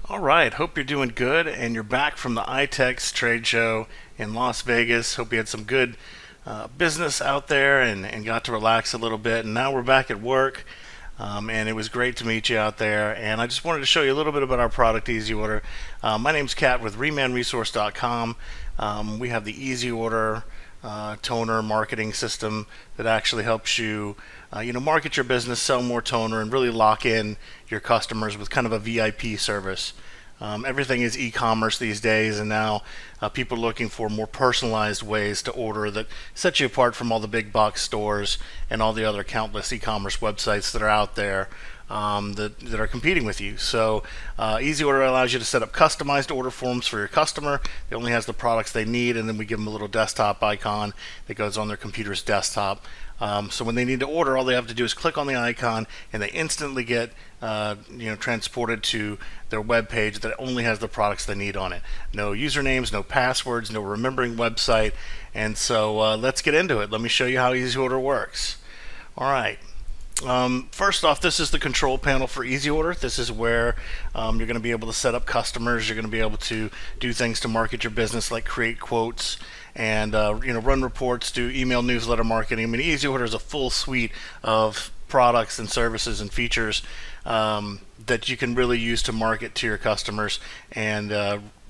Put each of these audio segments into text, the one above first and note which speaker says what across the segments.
Speaker 1: All right, hope you're doing good and you're back from the iTex trade show in Las Vegas. Hope you had some good business out there and got to relax a little bit. And now we're back at work, and it was great to meet you out there. And I just wanted to show you a little bit about our product, Easy Order. My name's Kat with RemanResource.com. We have the Easy Order toner marketing system that actually helps you market your business, sell more toner, and really lock in your customers with kind of a VIP service. Everything is e-commerce these days, and now people are looking for more personalized ways to order that set you apart from all the big box stores and all the other countless e-commerce websites that are out there that are competing with you. So Easy Order allows you to set up customized order forms for your customer. It only has the products they need, and then we give them a little desktop icon that goes on their computer's desktop. So when they need to order, all they have to do is click on the icon, and they instantly get transported to their web page that only has the products they need on it. No usernames, no passwords, no remembering website. And so let's get into it. Let me show you how Easy Order works. All right. First off, this is the control panel for Easy Order. This is where you're going to be able to set up customers. You're going to be able to do things to market your business, like create quotes and run reports, do email newsletter marketing. I mean, Easy Order is a full suite of products and services and features that you can really use to market to your customers and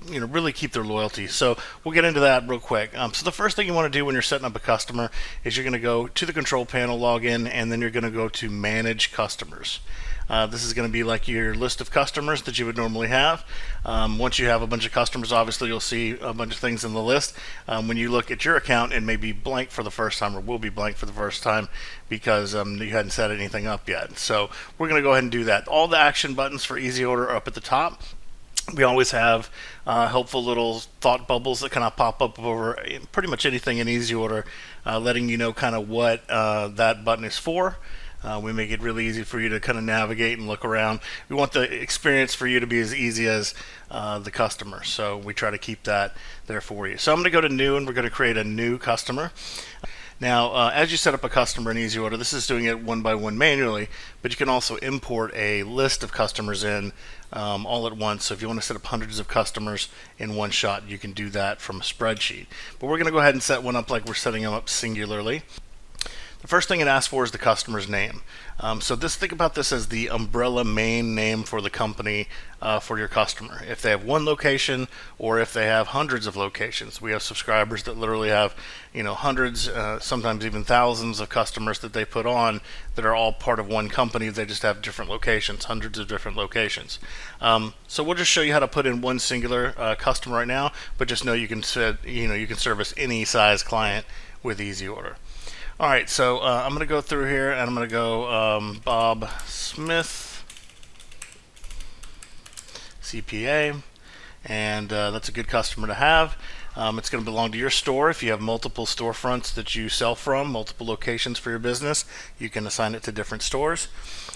Speaker 1: really keep their loyalty. So we'll get into that real quick. So the first thing you want to do when you're setting up a customer is you're going to go to the control panel, log in, and then you're going to go to manage customers. This is going to be like your list of customers that you would normally have. Once you have a bunch of customers, obviously you'll see a bunch of things in the list. When you look at your account, it may be blank for the first time, or will be blank for the first time, because you hadn't set anything up yet. So we're going to go ahead and do that. All the action buttons for Easy Order are up at the top. We always have helpful little thought bubbles that kind of pop up over pretty much anything in Easy Order, letting you know kind of what that button is for. We make it really easy for you to kind of navigate and look around. We want the experience for you to be as easy as the customer, so we try to keep that there for you. So I'm going to go to New, and we're going to create a new customer. Now, as you set up a customer in Easy Order, this is doing it one by one manually, but you can also import a list of customers in all at once. So if you want to set up hundreds of customers in one shot, you can do that from a spreadsheet. But we're going to go ahead and set one up like we're setting them up singularly. The first thing it asks for is the customer's name. So think about this as the umbrella main name for the company for your customer. If they have one location or if they have hundreds of locations. We have subscribers that literally have hundreds, sometimes even thousands of customers that they put on that are all part of one company. They just have different locations, hundreds of different locations. So we'll just show you how to put in one singular customer right now, but just know you can service any size client with Easy Order. All right, so I'm going to go through here, and I'm going to go Bob Smith, CPA, and that's a good customer to have. It's going to belong to your store. If you have multiple storefronts that you sell from, multiple locations for your business, you can assign it to different stores.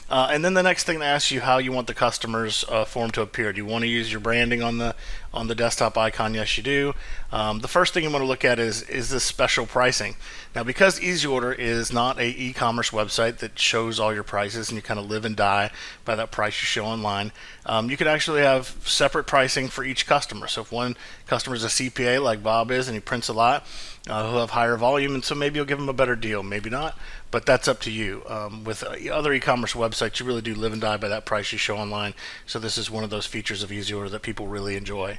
Speaker 1: And then the next thing to ask you how you want the customer's form to appear. Do you want to use your branding on the desktop icon? Yes, you do. The first thing you want to look at is this special pricing. Now, because Easy Order is not a e-commerce website that shows all your prices and you kind of live and die by that price you show online, you can actually have separate pricing for each customer. So if one customer is a CPA like Bob is and he prints a lot, he'll have higher volume, and so maybe you'll give him a better deal, maybe not, but that's up to you. With other e-commerce websites, you really do live and die by that price you show online, so this is one of those features of Easy Order that people really enjoy.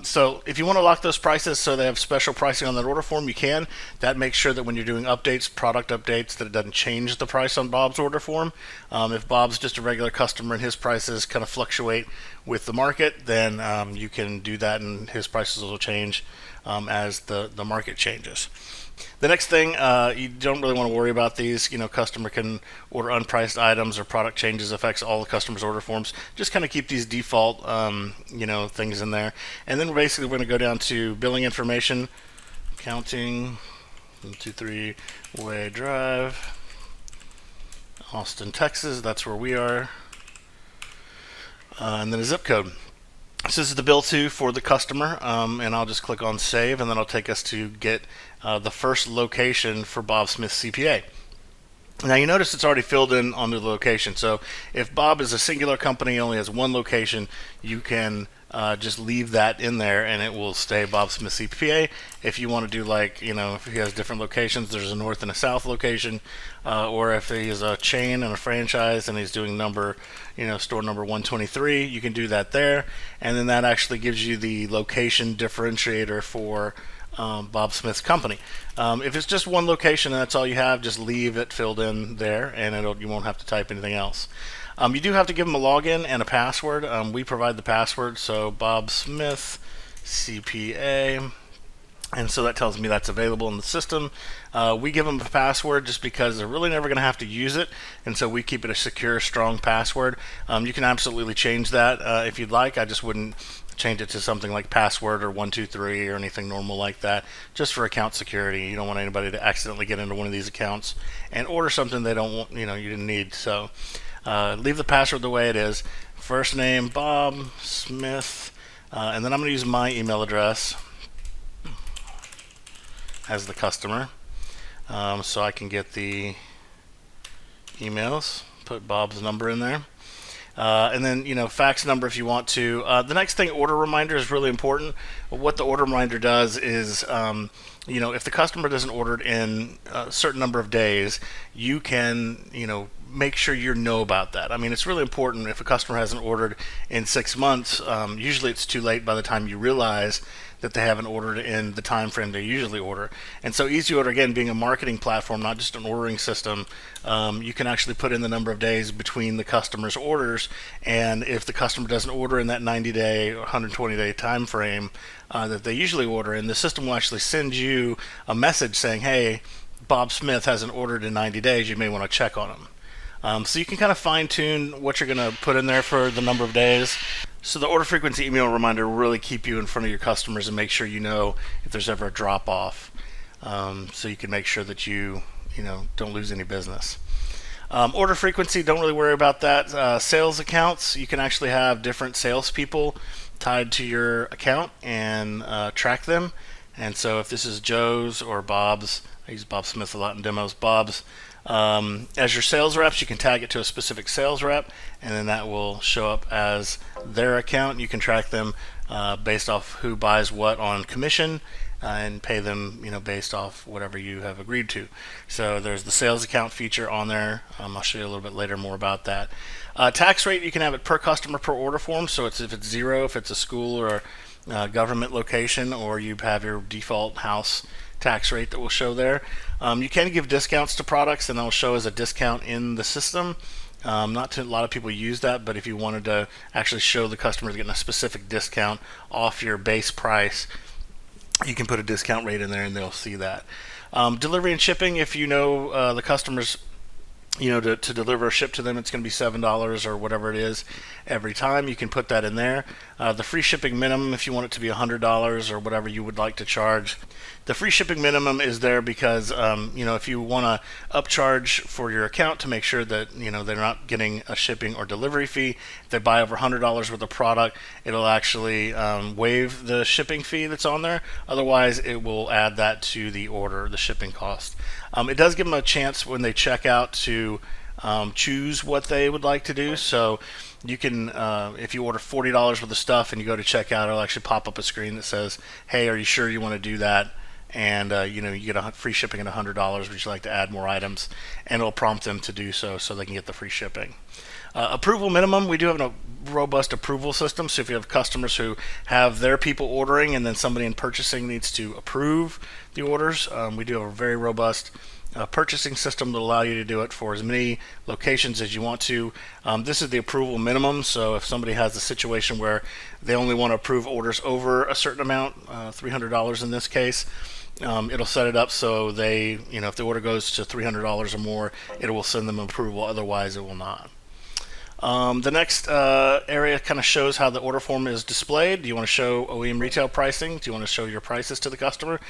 Speaker 1: So if you want to lock those prices so they have special pricing on that order form, you can. That makes sure that when you're doing updates, product updates, that it doesn't change the price on Bob's order form. If Bob's just a regular customer and his prices kind of fluctuate with the market, then you can do that and his prices will change as the market changes. The next thing, you don't really want to worry about these. Customer can order unpriced items or product changes affects all the customer's order forms. Just kind of keep these default, things in there. And then basically we're going to go down to billing information, accounting, 123 Way Drive, Austin, Texas. That's where we are. And then a zip code. So this is the bill to for the customer, and I'll just click on save, and then I'll take us to get the first location for Bob Smith CPA. Now you notice it's already filled in on the location. So if Bob is a singular company, only has one location, you can just leave that in there and it will stay Bob Smith CPA. If you want to do like, if he has different locations, there's a north and a south location, or if he is a chain and a franchise and he's doing store number 123, you can do that there. And then that actually gives you the location differentiator for Bob Smith's company. If it's just one location and that's all you have, just leave it filled in there, and you won't have to type anything else. You do have to give them a login and a password. We provide the password, so Bob Smith CPA, and so that tells me that's available in the system. We give them a password just because they're really never going to have to use it, and so we keep it a secure, strong password. You can absolutely change that if you'd like. I just wouldn't change it to something like password or 123 or anything normal like that, just for account security. You don't want anybody to accidentally get into one of these accounts and order something they don't want, you didn't need. So leave the password the way it is. First name Bob Smith, and then I'm going to use my email address as the customer, so I can get the emails. Put Bob's number in there. And then, fax number if you want to. The next thing, order reminder, is really important. What the order reminder does is, if the customer doesn't order it in a certain number of days, you can, make sure you know about that. I mean, it's really important. If a customer hasn't ordered in 6 months, usually it's too late by the time you realize that they haven't ordered in the time frame they usually order. And so Easy Order, again, being a marketing platform, not just an ordering system, you can actually put in the number of days between the customer's orders, and if the customer doesn't order in that 90-day or 120-day time frame that they usually order in, the system will actually send you a message saying, hey, Bob Smith hasn't ordered in 90 days, you may want to check on him. So you can kind of fine-tune what you're going to put in there for the number of days. So the order frequency email reminder will really keep you in front of your customers and make sure you know if there's ever a drop-off, so you can make sure that you don't lose any business. Order frequency, don't really worry about that. Sales accounts, you can actually have different salespeople tied to your account and track them. And so if this is Joe's or Bob's, I use Bob Smith a lot in demos, Bob's, as your sales reps, you can tag it to a specific sales rep, and then that will show up as their account. You can track them based off who buys what on commission, and pay them based off whatever you have agreed to. So there's the sales account feature on there. I'll show you a little bit later more about that. Tax rate, you can have it per customer per order form. So if it's zero, if it's a school or government location, or you have your default house tax rate that will show there. You can give discounts to products, and they'll show as a discount in the system. Not a lot of people use that, but if you wanted to actually show the customers getting a specific discount off your base price, you can put a discount rate in there and they'll see that. Delivery and shipping, if the customers, to deliver or ship to them, it's going to be $7 or whatever it is every time. You can put that in there. The free shipping minimum, if you want it to be $100 or whatever you would like to charge. The free shipping minimum is there because, if you want to upcharge for your account to make sure that, they're not getting a shipping or delivery fee. If they buy over $100 worth of product, it'll actually waive the shipping fee that's on there. Otherwise, it will add that to the order, the shipping cost. It does give them a chance when they check out to choose what they would like to do. So you can, if you order $40 worth of stuff and you go to checkout, it'll actually pop up a screen that says, hey, are you sure you want to do that? And you get a free shipping at $100. Would you like to add more items? And it'll prompt them to do so they can get the free shipping. Approval minimum, we do have a robust approval system. So if you have customers who have their people ordering and then somebody in purchasing needs to approve the orders, we do have a very robust purchasing system that will allow you to do it for as many locations as you want to. This is the approval minimum. So if somebody has a situation where they only want to approve orders over a certain amount, $300 in this case, it'll set it up so they, if the order goes to $300 or more, it will send them approval. Otherwise, it will not. The next area kind of shows how the order form is displayed. Do you want to show OEM retail pricing? Do you want to show your prices to the customer?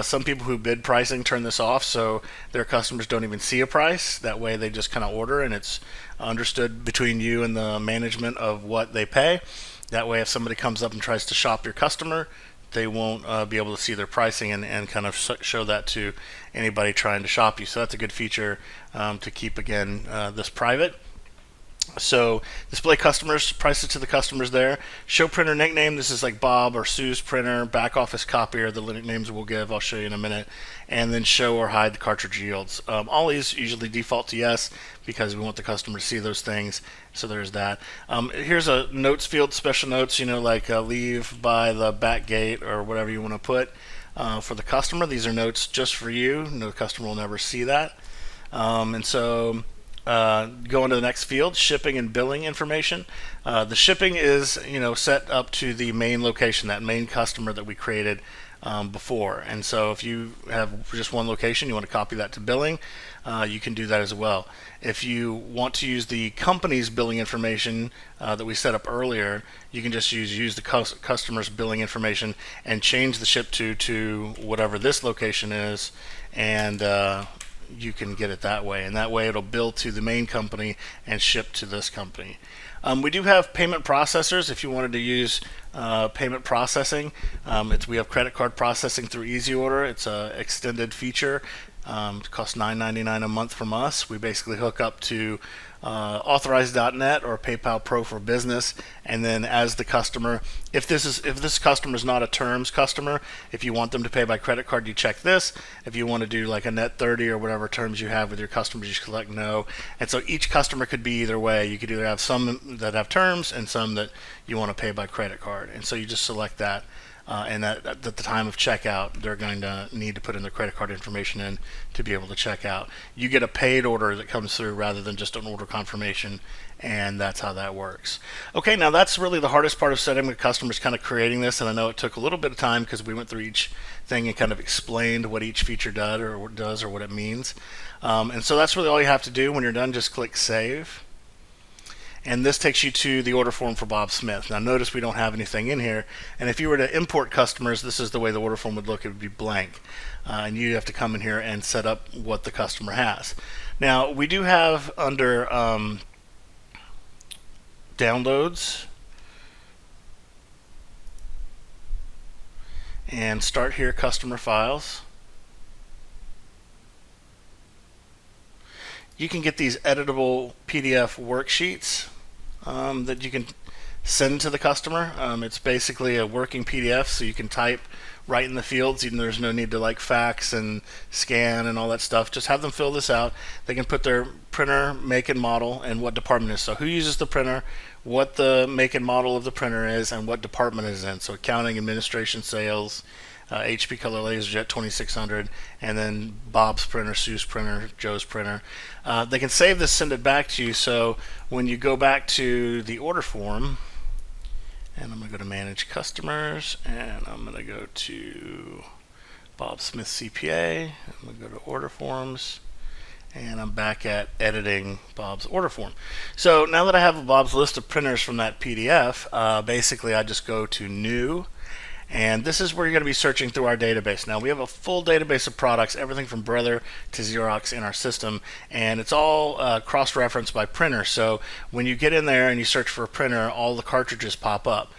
Speaker 1: Some people who bid pricing turn this off so their customers don't even see a price. That way they just kind of order and it's understood between you and the management of what they pay. That way if somebody comes up and tries to shop your customer, they won't be able to see their pricing and kind of show that to anybody trying to shop you. So that's a good feature to keep, again, this private. So display customers, prices to the customers there. Show printer nickname. This is like Bob or Sue's printer. Back office copier, the nicknames we'll give. I'll show you in a minute. And then show or hide the cartridge yields. All these usually default to yes because we want the customer to see those things. So there's that. Here's a notes field, special notes, like leave by the back gate or whatever you want to put for the customer. These are notes just for you. No customer will never see that. And so go into the next field, shipping and billing information. The shipping is set up to the main location, that main customer that we created before. And so if you have just one location, you want to copy that to billing, you can do that as well. If you want to use the company's billing information that we set up earlier, you can just use the customer's billing information and change the ship to whatever this location is, and you can get it that way, and that way it'll bill to the main company and ship to this company. We do have payment processors. If you wanted to use payment processing, we have credit card processing through Easy Order. It's an extended feature. It costs $9.99 a month from us. We basically hook up to Authorize.net or PayPal Pro for Business, and then as the customer, if this customer is not a terms customer, if you want them to pay by credit card, you check this. If you want to do like a net 30 or whatever terms you have with your customers, you select no. And so each customer could be either way. You could either have some that have terms and some that you want to pay by credit card, and so you just select that. And at the time of checkout, they're going to need to put in their credit card information in to be able to check out. You get a paid order that comes through rather than just an order confirmation, and that's how that works. Okay, now that's really the hardest part of setting the customers, kind of creating this, and I know it took a little bit of time because we went through each thing and kind of explained what each feature does or what it means. And so that's really all you have to do. When you're done, just click Save. And this takes you to the order form for Bob Smith. Now notice we don't have anything in here, and if you were to import customers, this is the way the order form would look. It would be blank, and you have to come in here and set up what the customer has. Now we do have under downloads and start here customer files. You can get these editable PDF worksheets that you can send to the customer. It's basically a working PDF, so you can type right in the fields, even though there's no need to like fax and scan and all that stuff. Just have them fill this out. They can put their printer, make and model, and what department it is. So who uses the printer, what the make and model of the printer is, and what department it is in. So accounting, administration, sales, HP Color LaserJet 2600, and then Bob's printer, Sue's printer, Joe's printer. They can save this, send it back to you, so when you go back to the order form, and I'm going to go to Manage Customers, and I'm going to go to Bob Smith CPA, I'm going to go to Order Forms, and I'm back at editing Bob's order form. So now that I have Bob's list of printers from that PDF, basically I just go to New, and this is where you're going to be searching through our database. Now we have a full database of products, everything from Brother to Xerox in our system, and it's all cross-referenced by printer. So when you get in there and you search for a printer, all the cartridges pop up.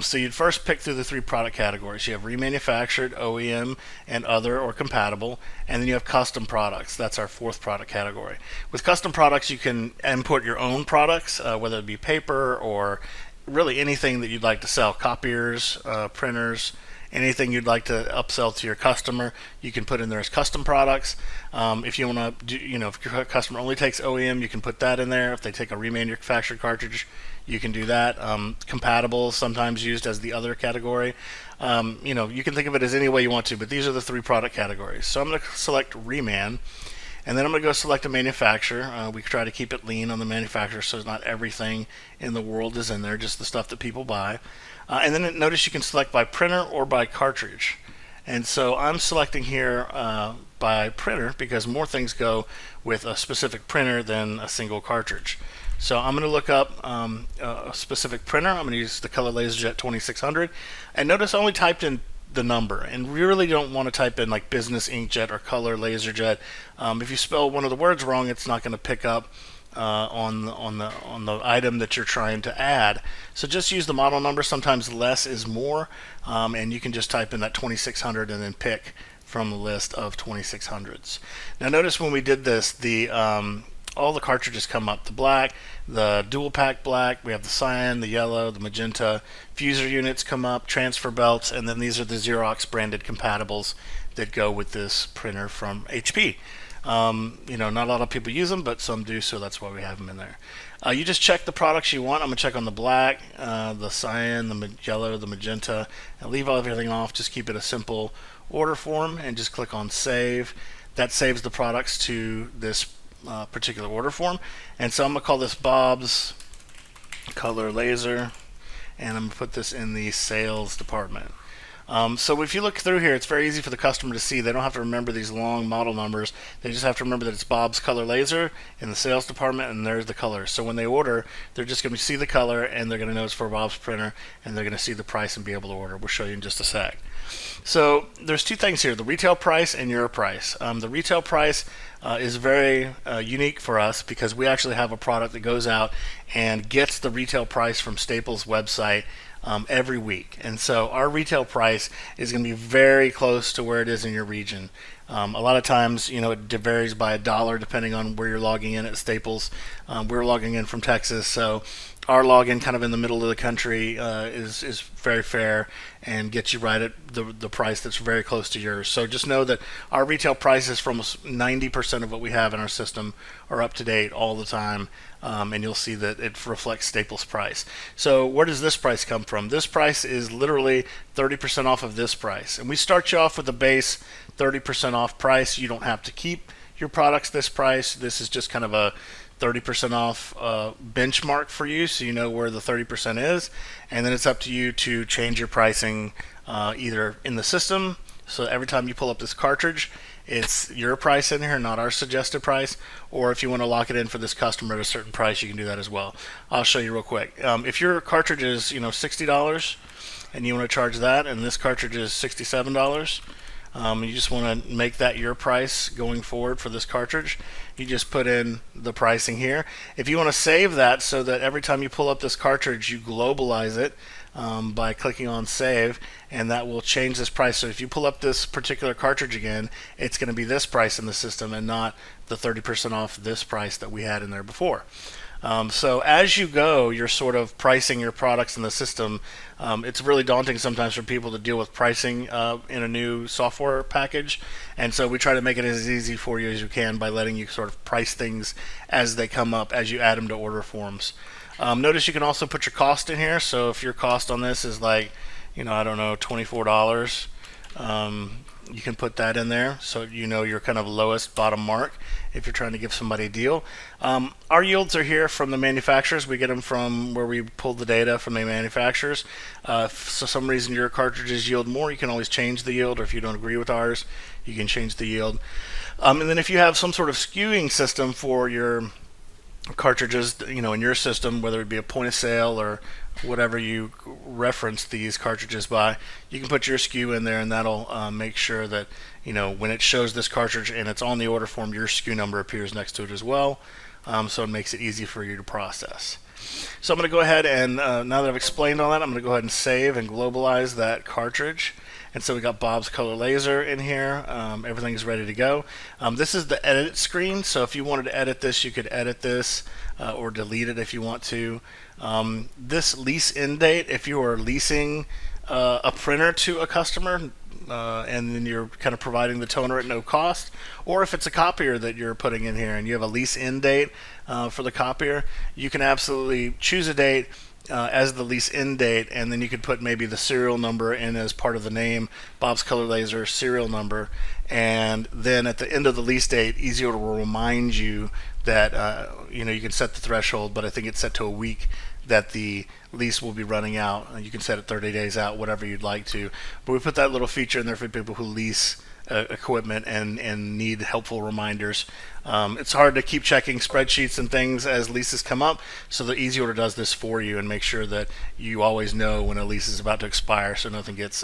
Speaker 1: So you'd first pick through the three product categories. You have remanufactured, OEM, and other or compatible, and then you have custom products. That's our fourth product category. With custom products, you can import your own products, whether it be paper or really anything that you'd like to sell, copiers, printers, anything you'd like to upsell to your customer, you can put in there as custom products. If you want to do, if your customer only takes OEM, you can put that in there. If they take a remanufactured cartridge, you can do that. Compatible, sometimes used as the other category. You can think of it as any way you want to, but these are the three product categories. So I'm going to select Reman, and then I'm going to go select a manufacturer. We try to keep it lean on the manufacturer, so not everything in the world is in there, just the stuff that people buy. And then notice you can select by printer or by cartridge. And so I'm selecting here by printer because more things go with a specific printer than a single cartridge. So I'm going to look up a specific printer. I'm going to use the Color LaserJet 2600. And notice I only typed in the number, and we really don't want to type in like business inkjet or color laserjet. If you spell one of the words wrong, it's not going to pick up on the item that you're trying to add. So just use the model number. Sometimes less is more, and you can just type in that 2600 and then pick from the list of 2600s. Now notice when we did this, the all the cartridges come up: the black, the dual pack black, we have the cyan, the yellow, the magenta. Fuser units come up, transfer belts, and then these are the Xerox branded compatibles that go with this printer from HP. Not a lot of people use them, but some do, so that's why we have them in there. You just check the products you want. I'm going to check on the black, the cyan, the yellow, the magenta, and leave everything off. Just keep it a simple order form and just click on save. That saves the products to this particular order form. And so I'm going to call this Bob's Color Laser, and I'm going to put this in the sales department. So if you look through here, it's very easy for the customer to see. They don't have to remember these long model numbers. They just have to remember that it's Bob's Color Laser in the sales department, and there's the color. So when they order, they're just going to see the color, and they're going to know it's for Bob's printer, and they're going to see the price and be able to order. We'll show you in just a sec. So there's two things here: the retail price and your price. The retail price is very unique for us because we actually have a product that goes out and gets the retail price from Staples' website every week. And so our retail price is going to be very close to where it is in your region. A lot of times, it varies by $1 depending on where you're logging in at Staples. We're logging in from Texas, so our login kind of in the middle of the country is very fair and gets you right at the price that's very close to yours. So just know that our retail prices for almost 90% of what we have in our system are up to date all the time, and you'll see that it reflects Staples price. So where does this price come from? This price is literally 30% off of this price, and we start you off with a base 30% off price. You don't have to keep your products this price. This is just kind of a 30% off benchmark for you, so you know where the 30% is, and then it's up to you to change your pricing either in the system. So every time you pull up this cartridge, it's your price in here, not our suggested price. Or if you want to lock it in for this customer at a certain price, you can do that as well. I'll show you real quick. If your cartridge is $60 and you want to charge that, and this cartridge is $67. You just want to make that your price going forward for this cartridge. You just put in the pricing here. If you want to save that so that every time you pull up this cartridge, you globalize it by clicking on save, and that will change this price. So if you pull up this particular cartridge again, it's going to be this price in the system and not the 30% off this price that we had in there before. So as you go, you're sort of pricing your products in the system. It's really daunting sometimes for people to deal with pricing in a new software package, and so we try to make it as easy for you as you can by letting you sort of price things as they come up as you add them to order forms. Notice you can also put your cost in here. So if your cost on this is like, $24, you can put that in there so your kind of lowest bottom mark if you're trying to give somebody a deal. Our yields are here from the manufacturers. We get them from where we pull the data from the manufacturers. If for some reason your cartridges yield more, you can always change the yield, or if you don't agree with ours, you can change the yield. And then if you have some sort of skewing system for your cartridges, in your system, whether it be a point of sale or whatever you reference these cartridges by, you can put your SKU in there, and that'll make sure that when it shows this cartridge and it's on the order form, your SKU number appears next to it as well. So it makes it easy for you to process. So I'm going to go ahead and now that I've explained all that, I'm going to go ahead and save and globalize that cartridge. And so we got Bob's Color Laser in here. Everything's ready to go. This is the edit screen, so if you wanted to edit this, you could edit this or delete it if you want to. This lease end date, if you are leasing a printer to a customer, and then you're kind of providing the toner at no cost, or if it's a copier that you're putting in here and you have a lease end date for the copier, you can absolutely choose a date as the lease end date, and then you could put maybe the serial number in as part of the name, Bob's Color Laser serial number, and then at the end of the lease date, Easy-Order will remind you that you can set the threshold, but I think it's set to a week, that the lease will be running out. You can set it 30 days out, whatever you'd like to. But we put that little feature in there for people who lease equipment and need helpful reminders. It's hard to keep checking spreadsheets and things as leases come up, so the Easy Order does this for you and make sure that you always know when a lease is about to expire, so nothing gets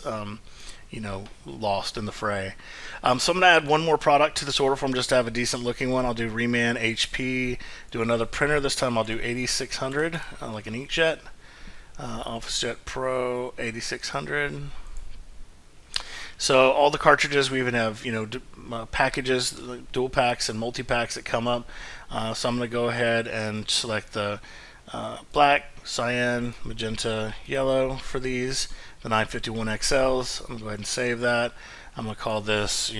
Speaker 1: lost in the fray. So I'm going to add one more product to this order form just to have a decent looking one. I'll do Reman HP, do another printer. This time I'll do 8600, like an inkjet. OfficeJet Pro 8600. So all the cartridges, we even have packages, dual packs and multi packs that come up. So I'm going to go ahead and select the black, cyan, magenta, yellow for these, the 951 XLs. I'm going to go ahead and save that. I'm going to call this,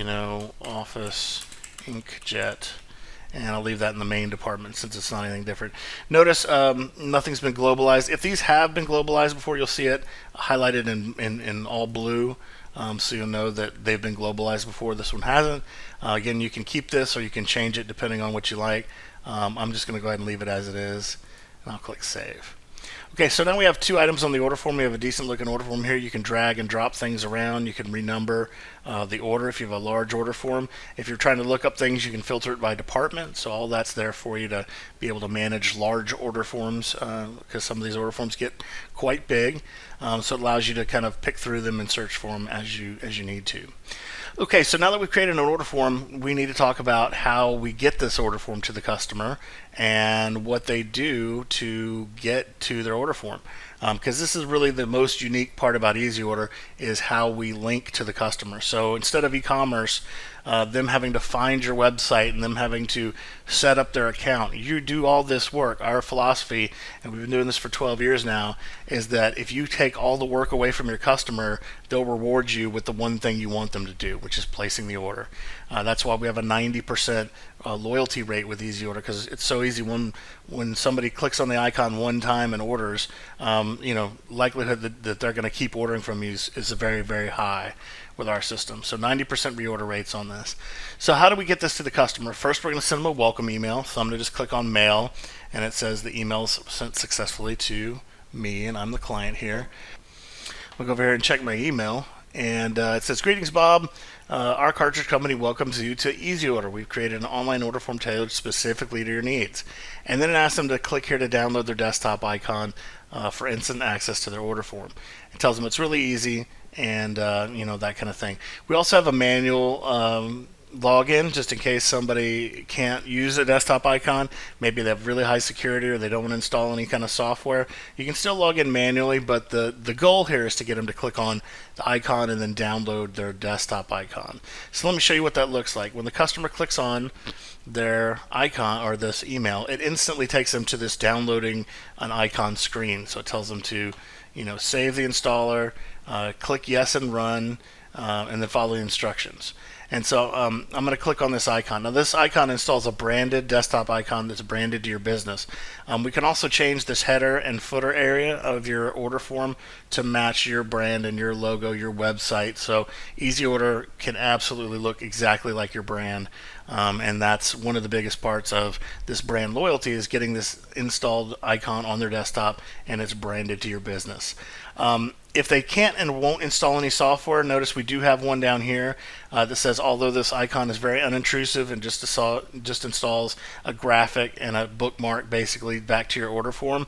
Speaker 1: Office Inkjet, and I'll leave that in the main department since it's not anything different. Notice nothing's been globalized. If these have been globalized before, you'll see it highlighted in all blue. So you'll know that they've been globalized before. This one hasn't. Again, you can keep this or you can change it depending on what you like. I'm just going to go ahead and leave it as it is, and I'll click Save. Okay, so now we have two items on the order form. We have a decent looking order form here. You can drag and drop things around. You can renumber the order if you have a large order form. If you're trying to look up things, you can filter it by department. So all that's there for you to be able to manage large order forms, because some of these order forms get quite big. So it allows you to kind of pick through them and search for them as you need to. Okay, so now that we've created an order form, we need to talk about how we get this order form to the customer and what they do to get to their order form. Because this is really the most unique part about Easy Order, is how we link to the customer. So instead of e-commerce, them having to find your website and them having to set up their account, you do all this work. Our philosophy, and we've been doing this for 12 years now, is that if you take all the work away from your customer, they'll reward you with the one thing you want them to do, which is placing the order. That's why we have a 90% loyalty rate with Easy Order, because it's so easy. When somebody clicks on the icon one time and orders, likelihood that they're going to keep ordering from you is very, very high with our system. So 90% reorder rates on this. So how do we get this to the customer? First, we're going to send them a welcome email. So I'm going to just click on Mail, and it says the email's sent successfully to me, and I'm the client here. I'll go over here and check my email, and it says, "Greetings, Bob. Our cartridge company welcomes you to Easy Order. We've created an online order form tailored specifically to your needs." And then it asks them to click here to download their desktop icon for instant access to their order form. It tells them it's really easy, and that kind of thing. We also have a manual login just in case somebody can't use a desktop icon. Maybe they have really high security or they don't want to install any kind of software. You can still log in manually, but the goal here is to get them to click on the icon and then download their desktop icon. So let me show you what that looks like. When the customer clicks on their icon or this email, it instantly takes them to this downloading an icon screen. So it tells them to save the installer, click yes and run, and then follow the instructions. And so I'm going to click on this icon. Now this icon installs a branded desktop icon that's branded to your business. We can also change this header and footer area of your order form to match your brand and your logo, your website. So Easy Order can absolutely look exactly like your brand. And that's one of the biggest parts of this brand loyalty, is getting this installed icon on their desktop and it's branded to your business. If they can't and won't install any software, notice we do have one down here that says, although this icon is very unintrusive and just installs a graphic and a bookmark basically back to your order form,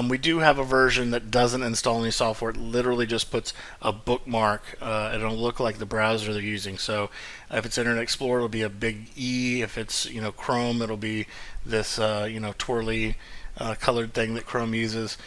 Speaker 1: we do have a version that doesn't install any software. It literally just puts a bookmark. It'll look like the browser they're using. So if it's Internet Explorer, it'll be a big E. If it's Chrome, it'll be this twirly colored thing that Chrome uses.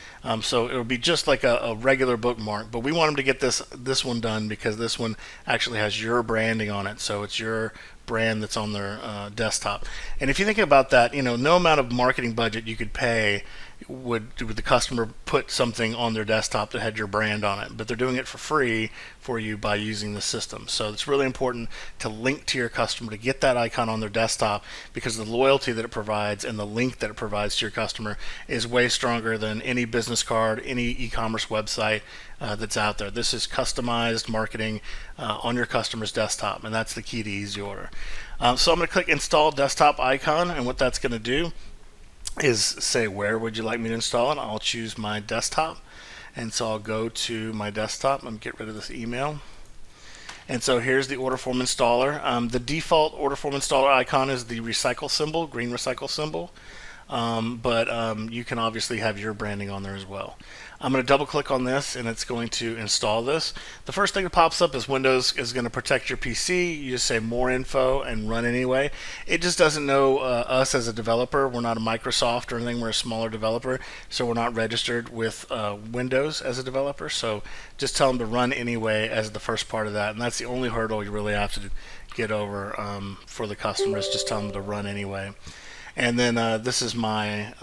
Speaker 1: So it'll be just like a regular bookmark, but we want them to get this one done because this one actually has your branding on it. So it's your brand that's on their desktop. And if you think about that, no amount of marketing budget you could pay would the customer put something on their desktop that had your brand on it, but they're doing it for free for you by using the system. So it's really important to link to your customer to get that icon on their desktop, because the loyalty that it provides and the link that it provides to your customer is way stronger than any business card, any e-commerce website that's out there. This is customized marketing on your customer's desktop, and that's the key to Easy Order. So I'm going to click Install Desktop Icon, and what that's going to do is say, where would you like me to install it? I'll choose my desktop. And so I'll go to my desktop. I'm going to get rid of this email. And so here's the order form installer. The default order form installer icon is the recycle symbol, green recycle symbol. But you can obviously have your branding on there as well. I'm going to double click on this and it's going to install this. The first thing that pops up is Windows is going to protect your PC. You just say more info and run anyway. It just doesn't know us as a developer. We're not a Microsoft or anything. We're a smaller developer, so we're not registered with Windows as a developer. So just tell them to run anyway as the first part of that, and that's the only hurdle you really have to get over for the customers. Just tell them to run anyway. And then this is my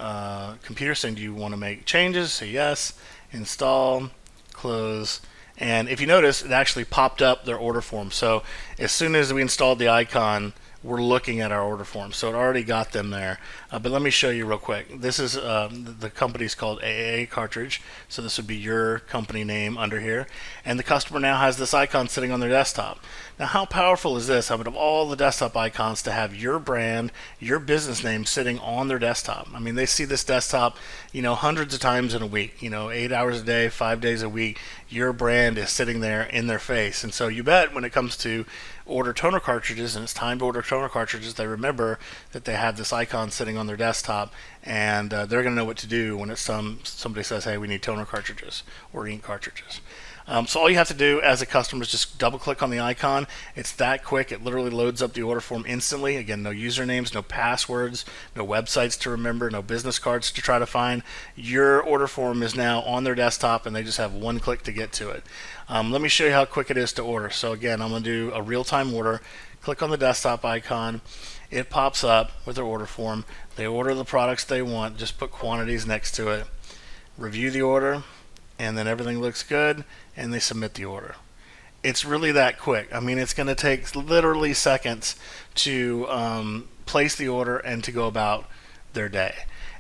Speaker 1: computer saying, do you want to make changes? Say yes, install, close. And if you notice, it actually popped up their order form. So as soon as we installed the icon, we're looking at our order form. So it already got them there. But let me show you real quick. This is the company's called AAA Cartridge. So this would be your company name under here. And the customer now has this icon sitting on their desktop. Now, how powerful is this? I mean, of all the desktop icons, to have your brand, your business name sitting on their desktop. I mean, they see this desktop, hundreds of times in a week, 8 hours a day, 5 days a week. Your brand is sitting there in their face. And so you bet when it comes to order toner cartridges and it's time to order toner cartridges, they remember that they have this icon sitting on their desktop, and they're going to know what to do when it's somebody says, hey, we need toner cartridges or ink cartridges. So all you have to do as a customer is just double click on the icon. It's that quick. It literally loads up the order form instantly. Again, no usernames, no passwords, no websites to remember, no business cards to try to find. Your order form is now on their desktop and they just have one click to get to it. Let me show you how quick it is to order. So again, I'm going to do a real-time order. Click on the desktop icon. It pops up with their order form. They order the products they want. Just put quantities next to it. Review the order, and then everything looks good, and they submit the order. It's really that quick. I mean, it's going to take literally seconds to place the order and to go about their day.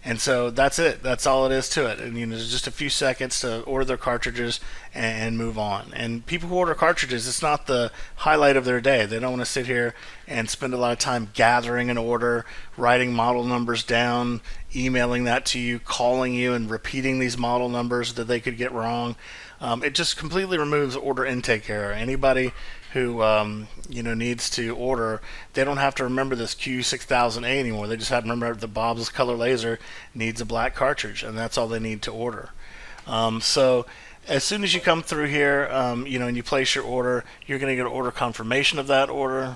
Speaker 1: And so that's it. That's all it is to it. And there's just a few seconds to order their cartridges and move on. And people who order cartridges, it's not the highlight of their day. They don't want to sit here and spend a lot of time gathering an order, writing model numbers down, emailing that to you, calling you, and repeating these model numbers that they could get wrong. It just completely removes order intake error. Anybody who needs to order, they don't have to remember this Q6000A anymore. They just have to remember that Bob's Color Laser needs a black cartridge, and that's all they need to order. So as soon as you come through here, and you place your order, you're going to get an order confirmation of that order.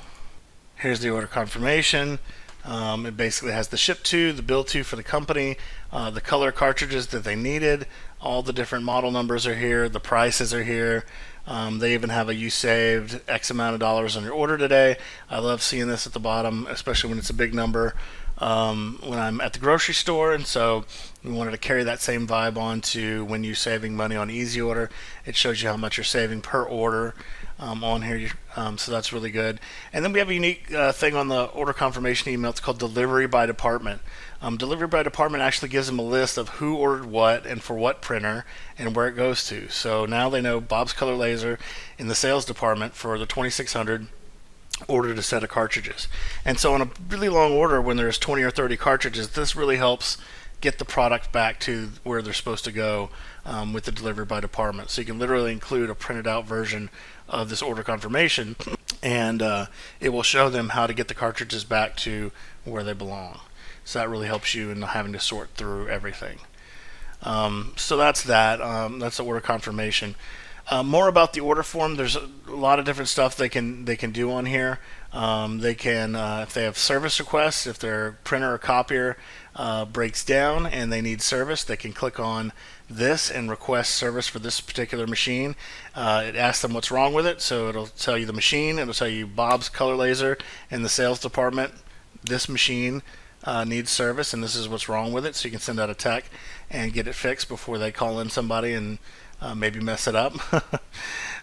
Speaker 1: Here's the order confirmation. It basically has the ship to, the bill to for the company, the color cartridges that they needed, all the different model numbers are here, the prices are here. They even have you saved X amount of dollars on your order today. I love seeing this at the bottom, especially when it's a big number when I'm at the grocery store. And so we wanted to carry that same vibe on to when you're saving money on Easy Order. It shows you how much you're saving per order on here. So that's really good. And then we have a unique thing on the order confirmation email. It's called Delivery by Department. Delivery by Department actually gives them a list of who ordered what and for what printer and where it goes to. So now they know Bob's Color Laser in the sales department for the 2600 ordered a set of cartridges. And so on a really long order, when there's 20 or 30 cartridges, this really helps get the product back to where they're supposed to go with the Delivery by Department. So you can literally include a printed out version of this order confirmation, and it will show them how to get the cartridges back to where they belong. So that really helps you in not having to sort through everything. So that's that. That's the order confirmation. More about the order form. There's a lot of different stuff they can do on here. They can, if they have service requests, if their printer or copier breaks down and they need service, they can click on this and request service for this particular machine. It asks them what's wrong with it, so it'll tell you the machine, it'll tell you Bob's Color Laser in the sales department. This machine needs service, and this is what's wrong with it, so you can send out a tech and get it fixed before they call in somebody and maybe mess it up.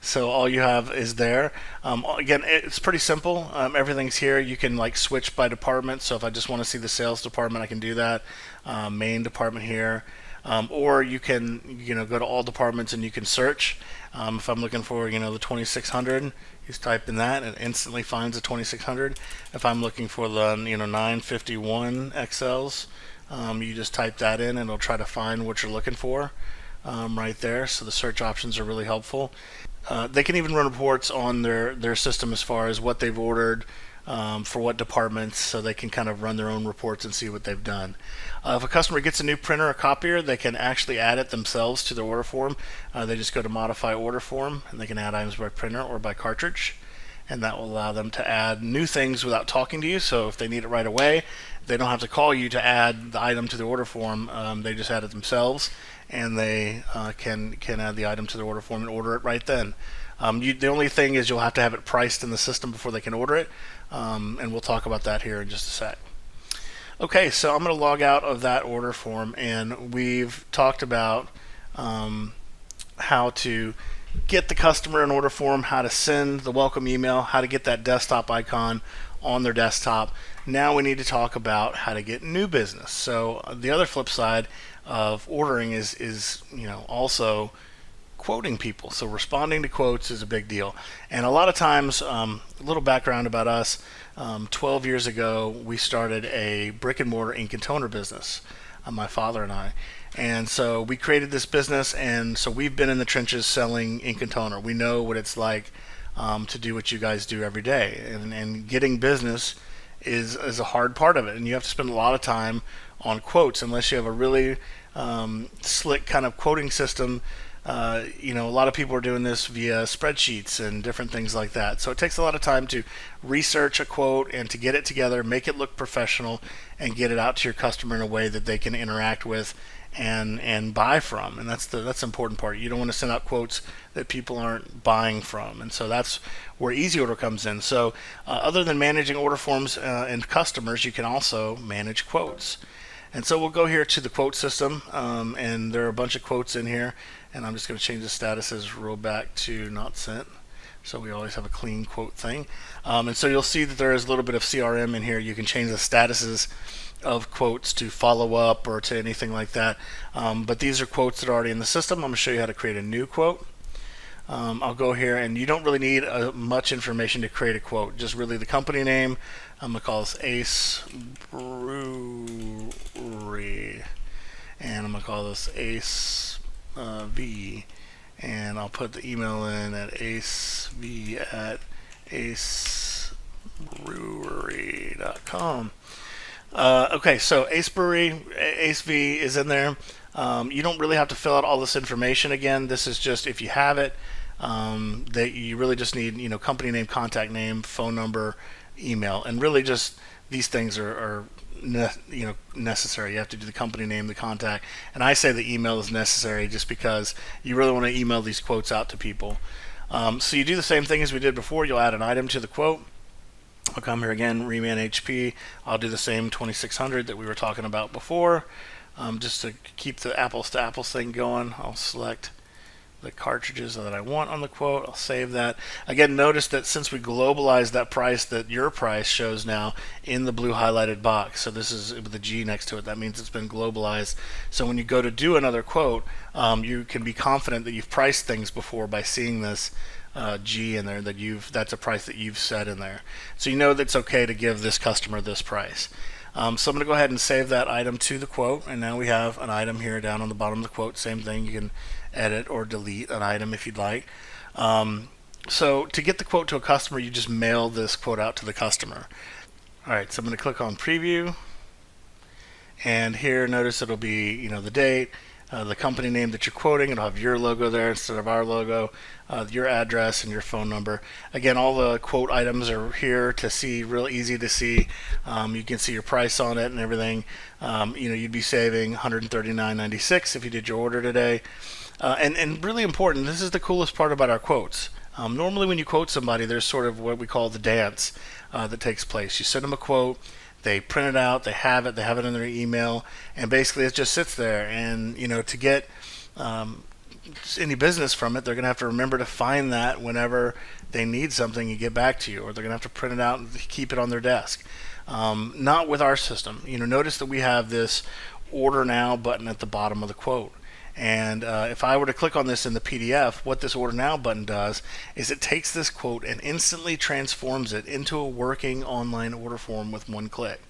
Speaker 1: So all you have is there. Again, it's pretty simple. Everything's here. You can switch by department. So if I just want to see the sales department, I can do that. Main department here. Or you can go to all departments and you can search. If I'm looking for the 2600, just type in that and it instantly finds the 2600. If I'm looking for the 951 XLs, You just type that in and it'll try to find what you're looking for right there. So the search options are really helpful. They can even run reports on their system as far as what they've ordered, for what departments, so they can kind of run their own reports and see what they've done. If a customer gets a new printer or copier, they can actually add it themselves to their order form. They just go to Modify Order Form, and they can add items by printer or by cartridge, and that will allow them to add new things without talking to you. So if they need it right away, they don't have to call you to add the item to the order form. They just add it themselves, and they can add the item to the order form and order it right then. The only thing is you'll have to have it priced in the system before they can order it, and we'll talk about that here in just a sec. Okay, so I'm going to log out of that order form, and we've talked about how to get the customer an order form, how to send the welcome email, how to get that desktop icon on their desktop. Now we need to talk about how to get new business. So the other flip side of ordering is also quoting people. So responding to quotes is a big deal. And a lot of times, a little background about us, 12 years ago, we started a brick and mortar ink and toner business, my father and I. And so we created this business, and so we've been in the trenches selling ink and toner. We know what it's like to do what you guys do every day. And getting business is a hard part of it. And you have to spend a lot of time on quotes unless you have a really slick kind of quoting system. A lot of people are doing this via spreadsheets and different things like that. So it takes a lot of time to research a quote and to get it together, make it look professional, and get it out to your customer in a way that they can interact with and buy from. And that's the important part. You don't want to send out quotes that people aren't buying from. And so that's where Easy Order comes in. So other than managing order forms and customers, you can also manage quotes. And so we'll go here to the quote system, and there are a bunch of quotes in here. And I'm just going to change the statuses real back to not sent, so we always have a clean quote thing. And so you'll see that there is a little bit of CRM in here. You can change the statuses of quotes to follow up or to anything like that. But these are quotes that are already in the system. I'm going to show you how to create a new quote. I'll go here, and you don't really need much information to create a quote, just really the company name. I'm going to call this Ace Brewery, and I'm going to call this Ace V, and I'll put the email in at acevv@acebrewery.com. Okay, so Ace Brewery, Ace V is in there. You don't really have to fill out all this information again. This is just if you have it, that you really just need, company name, contact name, phone number, email, and really just these things are necessary. You have to do the company name, the contact, and I say the email is necessary just because you really want to email these quotes out to people. So you do the same thing as we did before. You'll add an item to the quote. I'll come here again, Reman HP. I'll do the same 2600 that we were talking about before. Just to keep the apples to apples thing going, I'll select the cartridges that I want on the quote. I'll save that. Again, notice that since we globalized that price, that your price shows now in the blue highlighted box. So this is with a G next to it. That means it's been globalized. So when you go to do another quote, you can be confident that you've priced things before by seeing this G in there, that's a price that you've set in there. So you know that it's okay to give this customer this price. So I'm going to go ahead and save that item to the quote, and now we have an item here down on the bottom of the quote. Same thing, you can edit or delete an item if you'd like. So to get the quote to a customer, you just mail this quote out to the customer. Alright, so I'm going to click on preview, and here notice it'll be the date, the company name that you're quoting. It'll have your logo there instead of our logo, your address and your phone number. Again, all the quote items are here to see, real easy to see. You can see your price on it and everything. You'd be saving $139.96 if you did your order today. And really important, this is the coolest part about our quotes. Normally when you quote somebody, there's sort of what we call the dance that takes place. You send them a quote, they print it out, they have it in their email, and basically it just sits there. And to get any business from it, they're going to have to remember to find that whenever they need something and get back to you, or they're going to have to print it out and keep it on their desk. Not with our system. Notice that we have this Order Now button at the bottom of the quote. And if I were to click on this in the PDF, what this Order Now button does is it takes this quote and instantly transforms it into a working online order form with one click.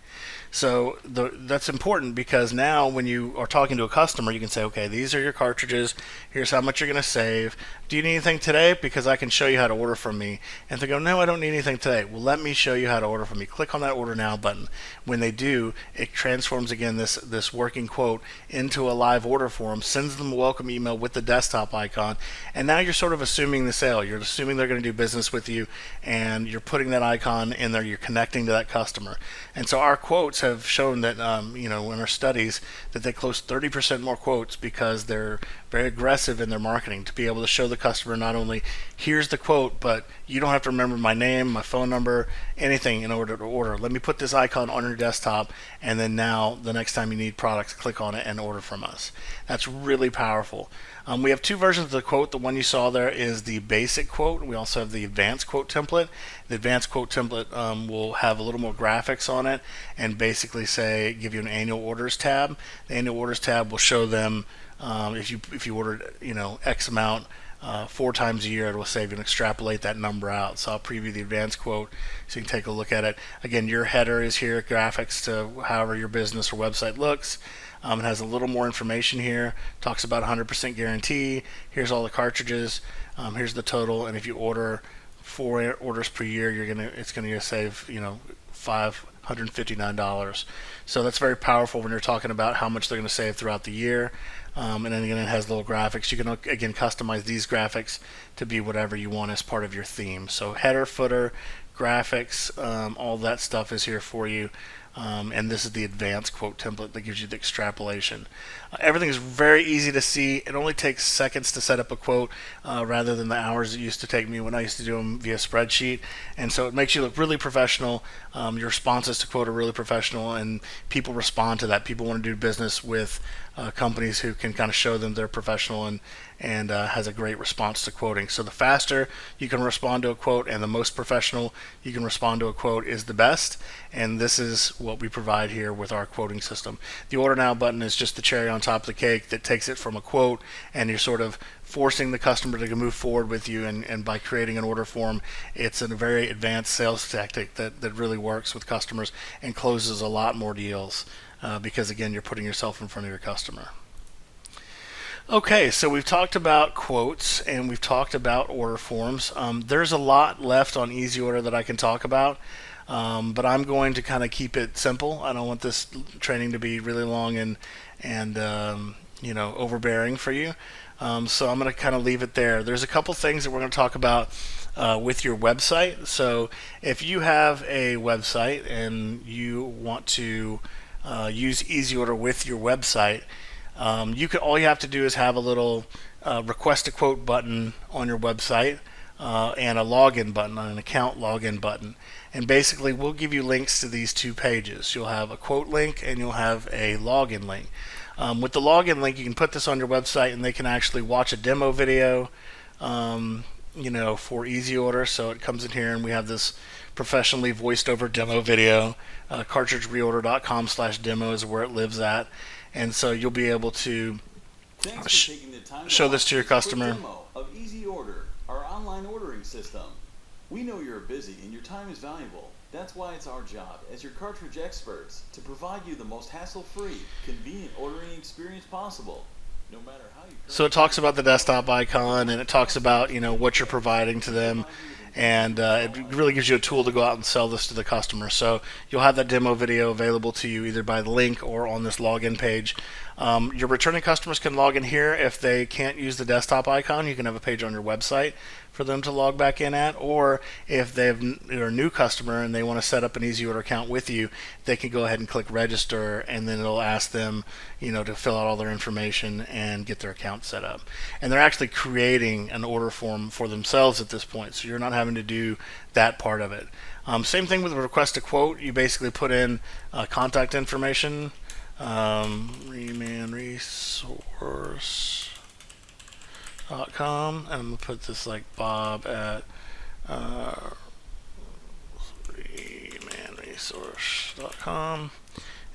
Speaker 1: So that's important because now when you are talking to a customer, you can say, okay, these are your cartridges. Here's how much you're going to save. Do you need anything today? Because I can show you how to order from me. And they go, no, I don't need anything today. Well, let me show you how to order from me. Click on that order now button. When they do, it transforms again this working quote into a live order form, sends them a welcome email with the desktop icon, and now you're sort of assuming the sale. You're assuming they're going to do business with you, and you're putting that icon in there. You're connecting to that customer. And so our quotes have shown that, in our studies, that they close 30% more quotes because they're very aggressive in their marketing to be able to show the customer not only here's the quote, but you don't have to remember my name, my phone number, anything in order to order. Let me put this icon on your desktop, and then now the next time you need products, click on it and order from us. That's really powerful. We have two versions of the quote. The one you saw there is the basic quote. We also have the advanced quote template. The advanced quote template will have a little more graphics on it and basically give you an annual orders tab. The annual orders tab will show them if you ordered X amount 4 times a year, it will save you and extrapolate that number out. So I'll preview the advanced quote so you can take a look at it. Again, your header is here, graphics to however your business or website looks. It has a little more information here. Talks about 100% guarantee. Here's all the cartridges. Here's the total, and if you order 4 orders per year, it's gonna save $559. So that's very powerful when you're talking about how much they're going to save throughout the year. And then again, it has little graphics. You can again customize these graphics to be whatever you want as part of your theme. So header, footer, graphics, all that stuff is here for you. And this is the advanced quote template that gives you the extrapolation. Everything is very easy to see. It only takes seconds to set up a quote rather than the hours it used to take me when I used to do them via spreadsheet. And so it makes you look really professional. Your responses to quote are really professional, and people respond to that. People want to do business with companies who can kind of show them they're professional and has a great response to quoting. So the faster you can respond to a quote and the most professional you can respond to a quote is the best. And this is what we provide here with our quoting system. The order now button is just the cherry on top of the cake that takes it from a quote, and you're sort of forcing the customer to move forward with you, and by creating an order form, it's a very advanced sales tactic that really works with customers and closes a lot more deals because again, you're putting yourself in front of your customer. Okay, so we've talked about quotes and we've talked about order forms. There's a lot left on Easy Order that I can talk about, but I'm going to kind of keep it simple. I don't want this training to be really long and overbearing for you. So I'm going to kind of leave it there. There's a couple things that we're going to talk about with your website. So if you have a website and you want to use Easy Order with your website, all you have to do is have a little request a quote button on your website and a login button, an account login button. And basically we'll give you links to these two pages. You'll have a quote link and you'll have a login link. With the login link, you can put this on your website and they can actually watch a demo video for Easy Order. So it comes in here and we have this professionally voiced over demo video. CartridgeReorder.com/demo is where it lives at. And so you'll be able to show this to your customer.
Speaker 2: Demo of Easy Order, our online ordering system. We know you're busy and your time is valuable. That's why it's our job as your cartridge experts to provide you the most hassle-free, convenient ordering experience possible. No matter how you.
Speaker 1: So it talks about the desktop icon and it talks about what you're providing to them. And it really gives you a tool to go out and sell this to the customer. So you'll have that demo video available to you either by the link or on this login page. Your returning customers can log in here. If they can't use the desktop icon, you can have a page on your website for them to log back in at. Or if they're a new customer and they want to set up an Easy Order account with you, they can go ahead and click register, and then it'll ask them to fill out all their information and get their account set up. And they're actually creating an order form for themselves at this point, so you're not having to do that part of it. Same thing with the request a quote. You basically put in contact information, RemanResource.com, and I'm going to put this like Bob at RemanResource.com,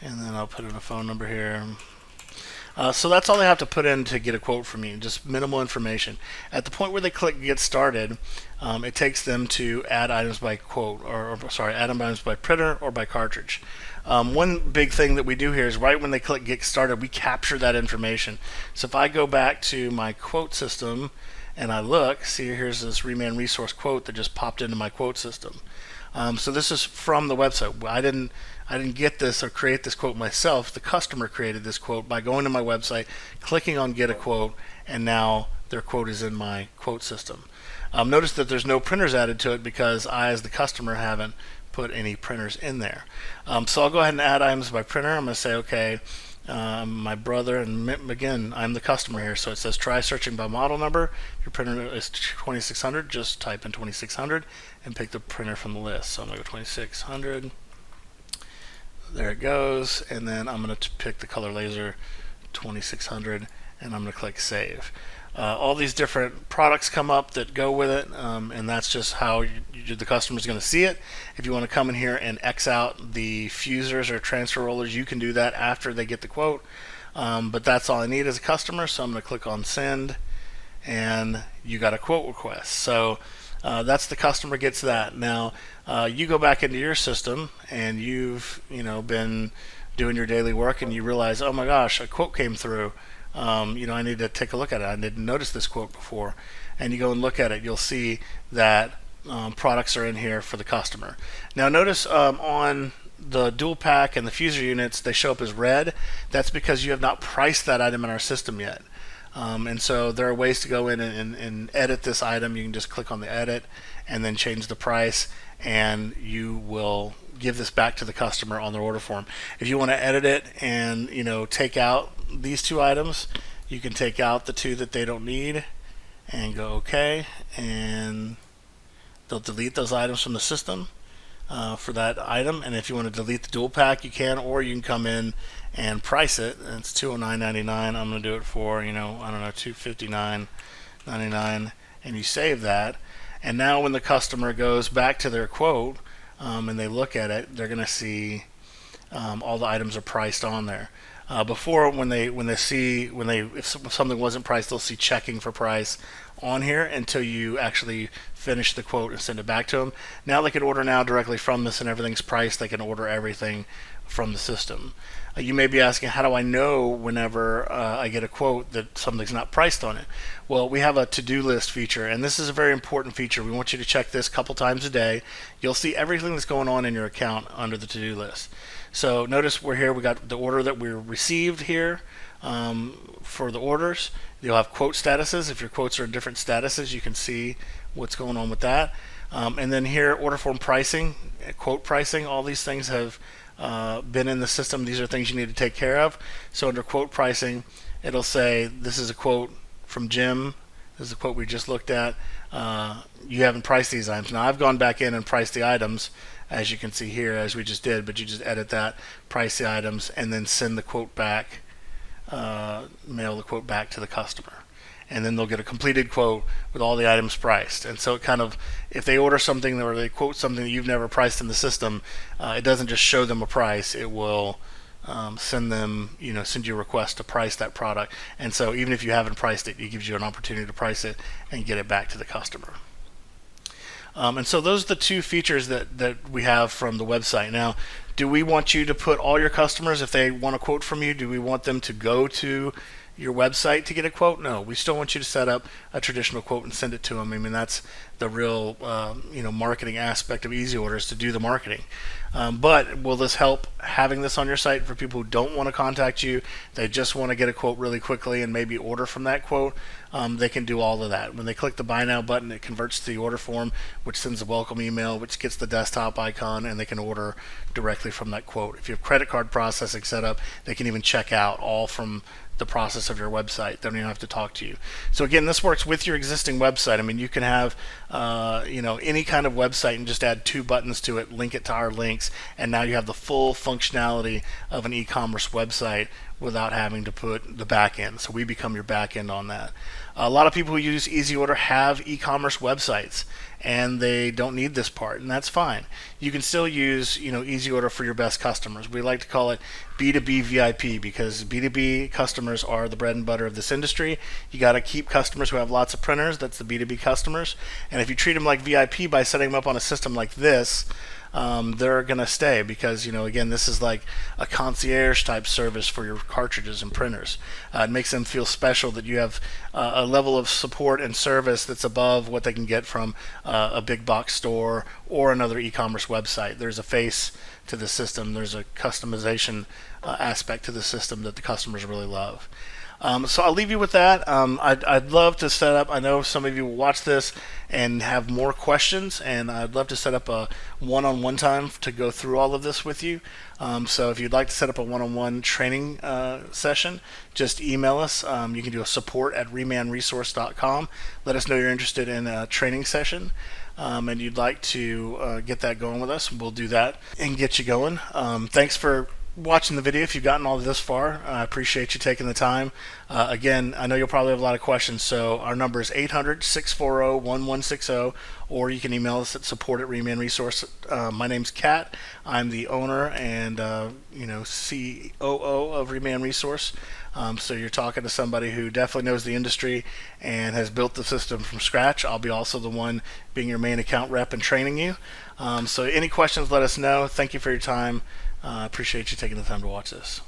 Speaker 1: and then I'll put in a phone number here. So that's all they have to put in to get a quote from you, just minimal information. At the point where they click Get Started, it takes them to add items by quote, add items by printer or by cartridge. One big thing that we do here is right when they click Get Started, we capture that information. So if I go back to my quote system and I look, see here's this Reman Resource quote that just popped into my quote system. So this is from the website. I didn't get this or create this quote myself. The customer created this quote by going to my website, clicking on Get a Quote, and now their quote is in my quote system. Notice that there's no printers added to it because I, as the customer, haven't put any printers in there. So I'll go ahead and add items by printer. I'm going to say, okay, my brother, and again, I'm the customer here, so it says try searching by model number. If your printer is 2600, just type in 2600 and pick the printer from the list. So I'm going to go 2600. There it goes, and then I'm going to pick the color laser 2600, and I'm going to click Save. All these different products come up that go with it, and that's just how the customer is going to see it. If you want to come in here and X out the fusers or transfer rollers, you can do that after they get the quote. But that's all I need as a customer, so I'm going to click on Send, and you got a quote request. So that's the customer gets that. Now you go back into your system, and you've been doing your daily work, and you realize, oh my gosh, a quote came through. I need to take a look at it. I didn't notice this quote before. And you go and look at it, you'll see that products are in here for the customer. Now notice on the dual pack and the fuser units, they show up as red. That's because you have not priced that item in our system yet. And so there are ways to go in and edit this item. You can just click on the edit and then change the price, and you will give this back to the customer on their order form. If you want to edit it and take out these two items, you can take out the two that they don't need and go OK, and they'll delete those items from the system for that item. And if you want to delete the dual pack, you can, or you can come in and price it. And it's $209.99. I'm going to do it for $259.99, and you save that. And now when the customer goes back to their quote and they look at it, they're going to see all the items are priced on there. Before, if something wasn't priced, they'll see checking for price on here until you actually finish the quote and send it back to them. Now they can order now directly from this, and everything's priced. They can order everything from the system. You may be asking, how do I know whenever I get a quote that something's not priced on it? Well, we have a to-do list feature, and this is a very important feature. We want you to check this a couple times a day. You'll see everything that's going on in your account under the to-do list. So notice we're here. We got the order that we received here for the orders. You'll have quote statuses. If your quotes are in different statuses, you can see what's going on with that. And then here, order form pricing, quote pricing. All these things have been in the system. These are things you need to take care of. So under quote pricing, it'll say this is a quote from Jim. This is a quote we just looked at. You haven't priced these items. Now I've gone back in and priced the items, as you can see here, as we just did, but you just edit that, price the items, and then send the quote back, mail the quote back to the customer. And then they'll get a completed quote with all the items priced. And so it kind of, if they order something or they quote something that you've never priced in the system, it doesn't just show them a price. It will send you a request to price that product. And so even if you haven't priced it, it gives you an opportunity to price it and get it back to the customer. And so those are the two features that we have from the website. Now, do we want you to put all your customers, if they want a quote from you, do we want them to go to your website to get a quote? No, we still want you to set up a traditional quote and send it to them. I mean, that's the real marketing aspect of Easy Orders, to do the marketing. But will this help, having this on your site, for people who don't want to contact you, they just want to get a quote really quickly and maybe order from that quote? They can do all of that. When they click the Buy Now button, it converts to the order form, which sends a welcome email, which gets the desktop icon, and they can order directly from that quote. If you have credit card processing set up, they can even check out all from the process of your website. They don't even have to talk to you. So again, this works with your existing website. I mean, you can have any kind of website and just add 2 buttons to it, link it to our links, and now you have the full functionality of an e-commerce website without having to put the back end. So we become your back end on that. A lot of people who use Easy Order have e-commerce websites and they don't need this part, and that's fine. You can still use, Easy Order for your best customers. We like to call it B2B VIP because B2B customers are the bread and butter of this industry. You got to keep customers who have lots of printers. That's the B2B customers. And if you treat them like VIP by setting them up on a system like this, they're going to stay because, again, this is like a concierge type service for your cartridges and printers. It makes them feel special that you have a level of support and service that's above what they can get from a big box store or another e-commerce website. There's a face to the system. There's a customization aspect to the system that the customers really love. So I'll leave you with that. I'd love to set up, I know some of you will watch this and have more questions, and I'd love to set up a one-on-one time to go through all of this with you. So if you'd like to set up a one-on-one training session, just email us. You can do a support at RemanResource.com. Let us know you're interested in a training session. And you'd like to get that going with us, we'll do that and get you going. Thanks for watching the video. If you've gotten all this far, I appreciate you taking the time. Again, I know you'll probably have a lot of questions, so our number is 800-640-1160, or you can email us at support@RemanResource. My name's Kat. I'm the owner and COO of Reman Resource. So you're talking to somebody who definitely knows the industry and has built the system from scratch. I'll be also the one being your main account rep and training you. So any questions, let us know. Thank you for your time. I appreciate you taking the time to watch this.